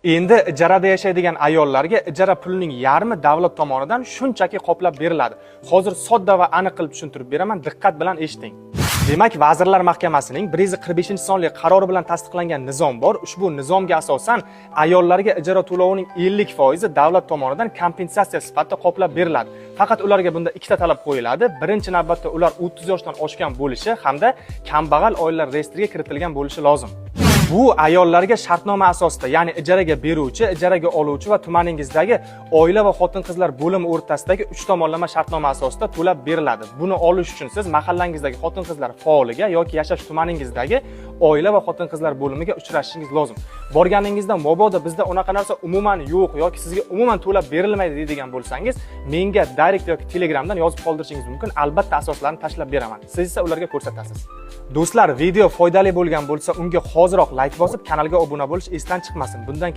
Endi ijarada yashaydigan ayollarga ijara pulining yarmi davlat tomonidan shunchaki qoplab beriladi. Hozir sodda va aniq qilib tushuntirib beraman, diqqat bilan eshiting. Demak, Vazirlar Mahkamasining 145-sonli qarori bilan tasdiqlangan nizom bor. Ushbu nizomga asosan ayollarga ijara to'lovining 50% davlat tomonidan kompensatsiya sifatida qoplab beriladi. Faqat ularga bunda ikkita talab qo'yiladi. Birinchi navbatda ular 30 yoshdan oshgan bo'lishi hamda kambag'al oilalar reyestriga kiritilgan bo'lishi lozim. Bu ayollarga shartnoma asosida, ya'ni ijaraga beruvchi, ijaraga oluvchi va tumaningizdagi oila va xotin-qizlar bo'limi o'rtasidagi 3 tomonlama shartnoma asosida to'lab beriladi. Buni olish uchun siz mahallangizdagi xotin-qizlar faoliga yoki yashash tumaningizdagi oila va xotin-qizlar bo'limiga uchrashingiz lozim. Borganingizda mabodo bizda unaqa narsa umuman yo'q yoki sizga umuman to'lab berilmaydi deydigan bo'lsangiz, menga direct yoki Telegramdan yozib qoldirishingiz mumkin. Albatta asoslarni tashlab beraman. Siz esa ularga ko'rsatasiz. Do'stlar, video foydali bo'lgan bo'lsa, unga hoziroq like bosib, kanalga obuna bo'lish esdan chiqmasin. Bundan